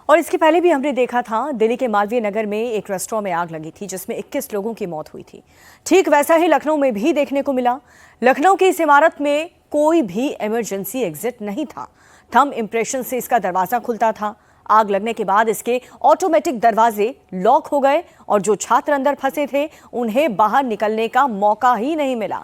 और इसके पहले भी हमने देखा था दिल्ली के मालवीय नगर में एक रेस्टोरेंट में आग लगी थी जिसमें 21 लोगों की मौत हुई थी। ठीक वैसा ही लखनऊ में भी देखने को मिला। लखनऊ की इस इमारत में कोई भी इमरजेंसी एग्जिट नहीं था। थंब इंप्रेशन से इसका दरवाजा खुलता था। आग लगने के बाद इसके ऑटोमेटिक दरवाजे लॉक हो गए और जो छात्र अंदर फंसे थे उन्हें बाहर निकलने का मौका ही नहीं मिला।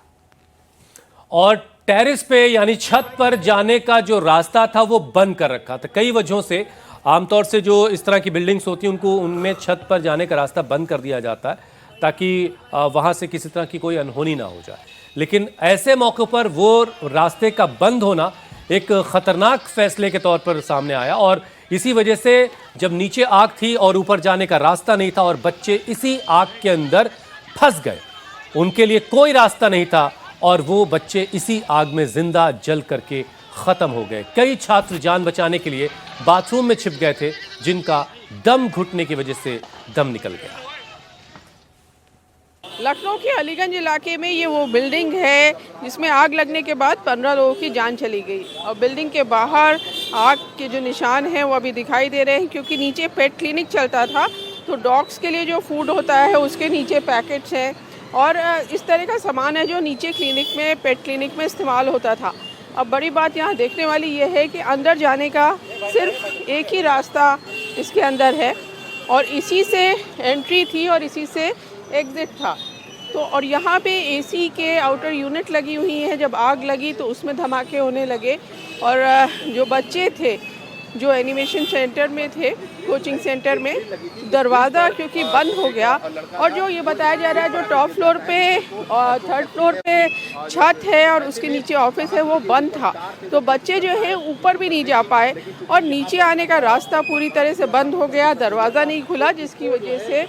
और टेरेस पे यानी छत पर जाने का जो रास्ता था वो बंद कर रखा था। कई वजहों से आमतौर से जो इस तरह की बिल्डिंग्स होती हैं उनको उनमें छत पर जाने का रास्ता बंद कर दिया जाता है ताकि वहां से किसी तरह की कोई अनहोनी ना हो जाए। लेकिन ऐसे मौके पर वो रास्ते का बंद होना एक खतरनाक फैसले के तौर पर सामने आया और इसी वजह से जब नीचे आग थी और ऊपर जाने का रास्ता नहीं था और बच्चे इसी आग के अंदर फंस गए, उनके लिए कोई रास्ता नहीं था और वो बच्चे इसी आग में जिंदा जल करके खत्म हो गए। कई छात्र जान बचाने के लिए बाथरूम में छिप गए थे जिनका दम घुटने की वजह से दम निकल गया। लखनऊ के अलीगंज इलाके में ये वो बिल्डिंग है जिसमें आग लगने के बाद 15 लोगों की जान चली गई और बिल्डिंग के बाहर आग के जो निशान हैं वो अभी दिखाई दे रहे हैं क्योंकि नीचे पेट क्लिनिक चलता था तो डॉग्स के लिए जो फूड होता है उसके नीचे पैकेट्स हैं और इस तरह का सामान है जो नीचे क्लिनिक में पेट क्लिनिक में इस्तेमाल होता था। अब बड़ी बात यहाँ देखने वाली ये है कि अंदर जाने का सिर्फ एक ही रास्ता इसके अंदर है और इसी से एंट्री थी और इसी से एग्ज़िट था। तो और यहाँ पे एसी के आउटर यूनिट लगी हुई है। जब आग लगी तो उसमें धमाके होने लगे और जो बच्चे थे जो एनिमेशन सेंटर में थे, कोचिंग सेंटर में, दरवाज़ा क्योंकि बंद हो गया और जो ये बताया जा रहा है जो टॉप फ्लोर पे और थर्ड फ्लोर पे छत है और उसके नीचे ऑफिस है वो बंद था तो बच्चे जो है ऊपर भी नहीं जा पाए और नीचे आने का रास्ता पूरी तरह से बंद हो गया, दरवाज़ा नहीं खुला जिसकी वजह से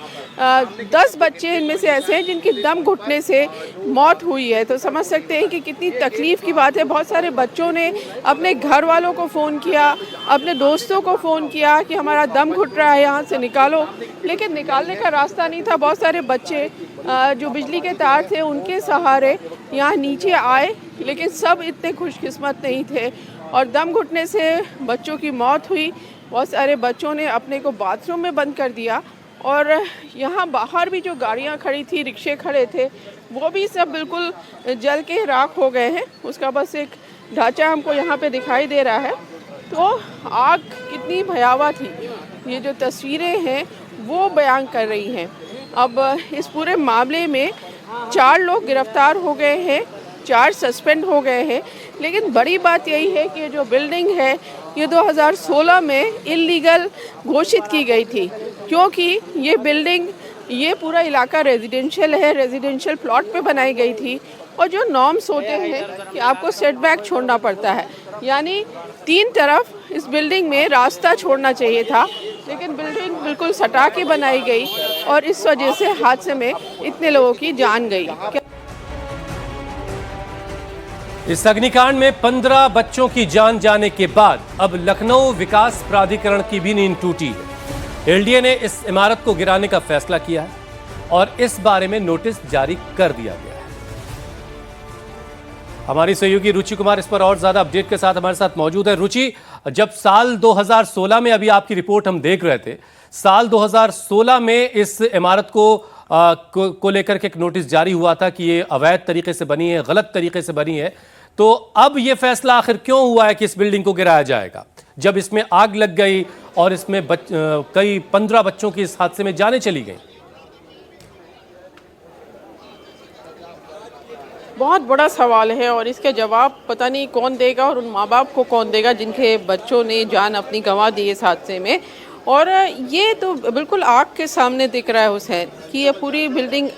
10 बच्चे इनमें से ऐसे हैं जिनकी दम घुटने से मौत हुई है। तो समझ सकते हैं कि कितनी तकलीफ़ की बात है। बहुत सारे बच्चों ने अपने घर वालों को फ़ोन किया, अपने दोस्तों को फ़ोन किया कि हमारा दम घुट रहा है, यहाँ से निकालो, लेकिन निकालने का रास्ता नहीं था। बहुत सारे बच्चे जो बिजली के तार थे उनके सहारे यहाँ नीचे आए लेकिन सब इतने खुशकिस्मत नहीं थे और दम घुटने से बच्चों की मौत हुई। बहुत सारे बच्चों ने अपने को बाथरूम में बंद कर दिया और यहाँ बाहर भी जो गाड़ियाँ खड़ी थी, रिक्शे खड़े थे, वो भी सब बिल्कुल जल के राख हो गए हैं। उसका बस एक ढांचा हमको यहाँ पे दिखाई दे रहा है। तो आग कितनी भयावह थी ये जो तस्वीरें हैं वो बयान कर रही हैं। अब इस पूरे मामले में 4 लोग गिरफ्तार हो गए हैं, 4 सस्पेंड हो गए हैं। लेकिन बड़ी बात यही है कि जो बिल्डिंग है ये 2016 में इल्लीगल घोषित की गई थी क्योंकि ये बिल्डिंग, ये पूरा इलाका रेजिडेंशियल है, रेजिडेंशियल प्लॉट पे बनाई गई थी और जो नॉर्म्स होते हैं कि आपको सेटबैक छोड़ना पड़ता है, यानी 3 तरफ इस बिल्डिंग में रास्ता छोड़ना चाहिए था लेकिन बिल्डिंग बिल्कुल सटा के बनाई गई और इस वजह से हादसे में इतने लोगों की जान गई। इस अग्निकांड में 15 बच्चों की जान जाने के बाद अब लखनऊ विकास प्राधिकरण की भी नींद टूटी है। एलडीए ने इस इमारत को गिराने का फैसला किया है और इस बारे में नोटिस जारी कर दिया गया है। हमारी सहयोगी रुचि कुमार इस पर और ज्यादा अपडेट के साथ हमारे साथ मौजूद है। रुचि, जब साल 2016 में, अभी आपकी रिपोर्ट हम देख रहे थे, साल 2016 में इस इमारत को लेकर के एक नोटिस जारी हुआ था कि ये अवैध तरीके से बनी है, गलत तरीके से बनी है, तो अब ये फैसला आखिर क्यों हुआ है कि इस बिल्डिंग को गिराया जाएगा जब इसमें आग लग गई और इसमें कई 15 बच्चों की इस हादसे में जानें चली गई? बहुत बड़ा सवाल है और इसके जवाब पता नहीं कौन देगा और उन माँ बाप को कौन देगा जिनके बच्चों ने जान अपनी गंवा दी इस हादसे में। और ये तो बिल्कुल आग के सामने दिख रहा है हुसैन कि ये पूरी बिल्डिंग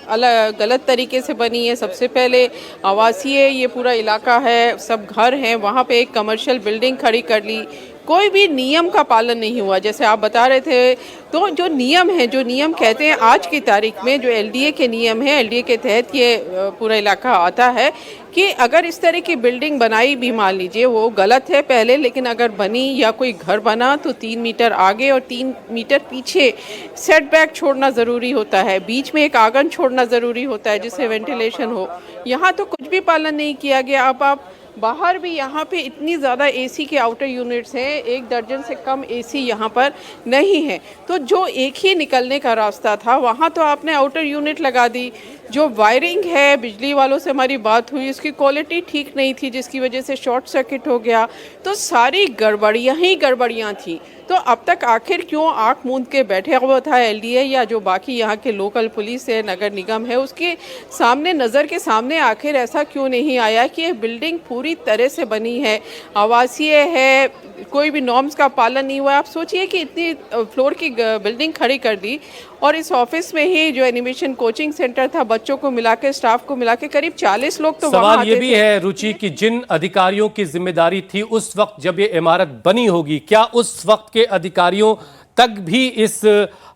गलत तरीके से बनी है। सबसे पहले आवासीय ये पूरा इलाका है, सब घर हैं, वहाँ पे एक कमर्शियल बिल्डिंग खड़ी कर ली, कोई भी नियम का पालन नहीं हुआ जैसे आप बता रहे थे। तो जो नियम है, जो नियम कहते हैं आज की तारीख में जो एलडीए के नियम है, एलडीए के तहत ये पूरा इलाका आता है कि अगर इस तरह की बिल्डिंग बनाई भी, मान लीजिए वो गलत है पहले, लेकिन अगर बनी या कोई घर बना तो 3 मीटर आगे और 3 मीटर पीछे सेटबैक छोड़ना ज़रूरी होता है, बीच में एक आंगन छोड़ना ज़रूरी होता है जिससे वेंटिलेशन हो। यहाँ तो कुछ भी पालन नहीं किया गया। अब आप बाहर भी यहाँ पे इतनी ज़्यादा एसी के आउटर यूनिट्स हैं, 1 दर्जन से कम एसी यहाँ पर नहीं है। तो जो एक ही निकलने का रास्ता था वहाँ तो आपने आउटर यूनिट लगा दी। जो वायरिंग है, बिजली वालों से हमारी बात हुई, इसकी क्वालिटी ठीक नहीं थी जिसकी वजह से शॉर्ट सर्किट हो गया। तो सारी गड़बड़ियाँ ही गड़बड़ियाँ थी। तो अब तक आखिर क्यों आंख मूंद के बैठे हुआ था एलडीए या जो बाकी यहाँ के लोकल पुलिस है, नगर निगम है, उसके सामने नज़र के सामने आखिर ऐसा क्यों नहीं आया कि ये बिल्डिंग पूरी तरह से बनी है, आवासीय है, कोई भी नॉर्म्स का पालन नहीं हुआ। आप सोचिए कि इतनी फ्लोर की बिल्डिंग खड़ी कर दी और इस ऑफिस में ही जो एनिमेशन कोचिंग सेंटर था, बच्चों को मिला के, स्टाफ को मिला के करीब 40 लोग तो वहाँ सवाल आते ये भी थे। है रुचि कि जिन अधिकारियों की जिम्मेदारी थी उस वक्त जब ये इमारत बनी होगी, क्या उस वक्त के अधिकारियों तक भी इस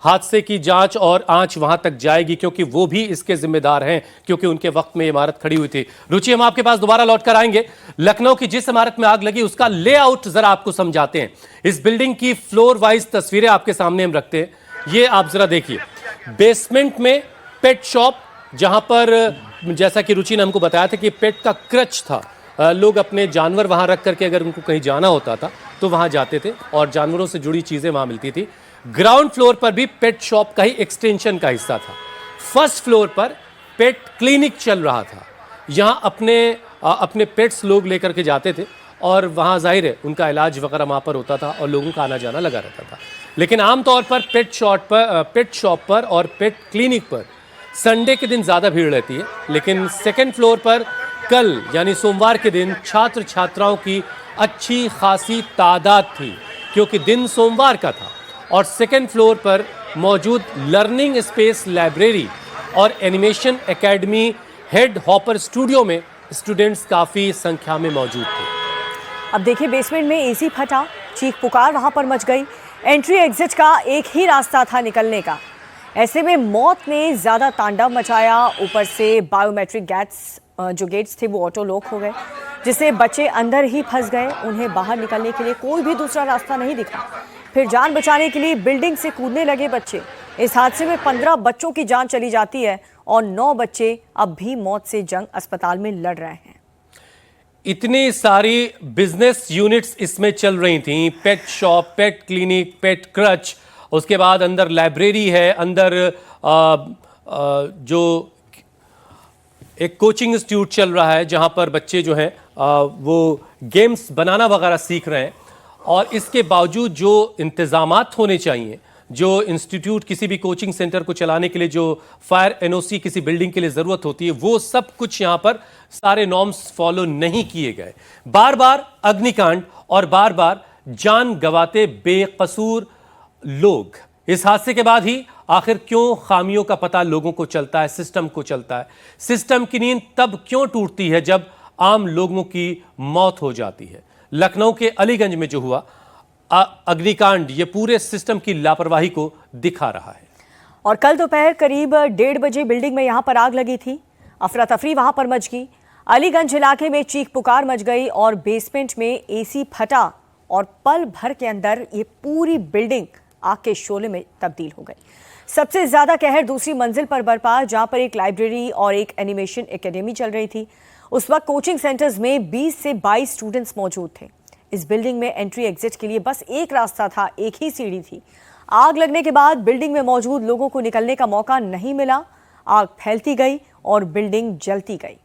हादसे की जांच और आंच वहां तक जाएगी, क्योंकि वो भी इसके जिम्मेदार हैं, क्योंकि उनके वक्त में इमारत खड़ी हुई थी। रुचि, हम आपके पास दोबारा लौट कर आएंगे। लखनऊ की जिस इमारत में आग लगी उसका लेआउट जरा आपको समझाते हैं। इस बिल्डिंग की फ्लोर वाइज तस्वीरें आपके सामने हम रखते हैं, ये आप जरा देखिए। बेसमेंट में पेट शॉप, जहां पर जैसा कि रुचि ने हमको बताया था कि पेट का क्रच था, लोग अपने जानवर वहां रख करके अगर उनको कहीं जाना होता था तो वहां जाते थे और जानवरों से जुड़ी चीजें वहां मिलती थी। ग्राउंड फ्लोर पर भी पेट शॉप का ही एक्सटेंशन का हिस्सा था। फर्स्ट फ्लोर पर पेट क्लिनिक चल रहा था, यहां अपने पेट्स लोग लेकर के जाते थे और वहां जाहिर है उनका इलाज वगैरह वहां पर होता था और लोगों का आना जाना लगा रहता था। लेकिन आमतौर पर पेट शॉप पर और पेट क्लिनिक पर संडे के दिन ज़्यादा भीड़ रहती है। लेकिन सेकेंड फ्लोर पर कल यानी सोमवार के दिन छात्र छात्राओं की अच्छी खासी तादाद थी, क्योंकि दिन सोमवार का था और सेकेंड फ्लोर पर मौजूद लर्निंग स्पेस लाइब्रेरी और animation academy head hopper studio में स्टूडेंट्स काफ़ी संख्या में मौजूद थे। अब देखिए, बेसमेंट में एसी फटा, चीख पुकार वहां पर मच गई। एंट्री एग्जिट का एक ही रास्ता था निकलने का। ऐसे में मौत ने ज्यादा तांडव मचाया। ऊपर से बायोमेट्रिक गेट्स थे वो ऑटो लॉक हो गए, जिससे बच्चे अंदर ही फंस गए। उन्हें बाहर निकलने के लिए कोई भी दूसरा रास्ता नहीं दिखा। फिर जान बचाने के लिए बिल्डिंग से कूदने लगे बच्चे। इस हादसे में 15 बच्चों की जान चली जाती है और 9 बच्चे अब भी मौत से जंग अस्पताल में लड़ रहे हैं। इतनी सारी बिजनेस यूनिट्स इसमें चल रही थी, पेट शॉप, पेट क्लिनिक, पेट क्रच, उसके बाद अंदर लाइब्रेरी है, अंदर जो एक कोचिंग इंस्टीट्यूट चल रहा है जहां पर बच्चे जो हैं वो गेम्स बनाना वगैरह सीख रहे हैं। और इसके बावजूद जो इंतजामात होने चाहिए, जो इंस्टीट्यूट किसी भी कोचिंग सेंटर को चलाने के लिए जो फायर एनओसी किसी बिल्डिंग के लिए ज़रूरत होती है, वो सब कुछ यहाँ पर सारे नॉर्म्स फॉलो नहीं किए गए। बार बार अग्निकांड और बार बार जान गंवाते बेकसूर लोग। इस हादसे के बाद ही आखिर क्यों खामियों का पता लोगों को चलता है, सिस्टम को चलता है। सिस्टम की नींद तब क्यों टूटती है जब आम लोगों की मौत हो जाती है। लखनऊ के अलीगंज में जो हुआ अग्निकांड, ये पूरे सिस्टम की लापरवाही को दिखा रहा है। और कल दोपहर करीब 1:30 बजे बिल्डिंग में यहां पर आग लगी थी। अफरा तफरी वहां पर मच गई। अलीगंज इलाके में चीख पुकार मच गई और बेसमेंट में एसी फटा और पल भर के अंदर ये पूरी बिल्डिंग आग के शोले में तब्दील हो गई। सबसे ज्यादा कहर दूसरी मंजिल पर बरपा, जहां पर एक लाइब्रेरी और एक एनिमेशन एकेडमी चल रही थी। उस वक्त कोचिंग सेंटर्स में 20 से 22 स्टूडेंट्स मौजूद थे। इस बिल्डिंग में एंट्री एग्जिट के लिए बस एक रास्ता था, एक ही सीढ़ी थी। आग लगने के बाद बिल्डिंग में मौजूद लोगों को निकलने का मौका नहीं मिला। आग फैलती गई और बिल्डिंग जलती गई।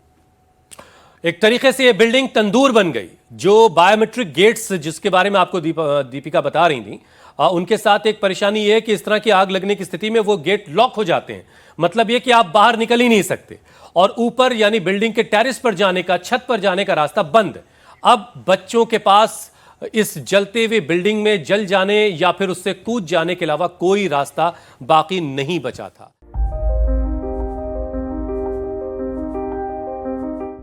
एक तरीके से ये बिल्डिंग तंदूर बन गई। जो बायोमेट्रिक गेट्स जिसके बारे में आपको दीपिका बता रही थी, उनके साथ एक परेशानी ये है कि इस तरह की आग लगने की स्थिति में वो गेट लॉक हो जाते हैं। मतलब ये कि आप बाहर निकल ही नहीं सकते और ऊपर यानी बिल्डिंग के टेरेस पर जाने का, छत पर जाने का रास्ता बंद है। अब बच्चों के पास इस जलते हुए बिल्डिंग में जल जाने या फिर उससे कूद जाने के अलावा कोई रास्ता बाकी नहीं बचा था।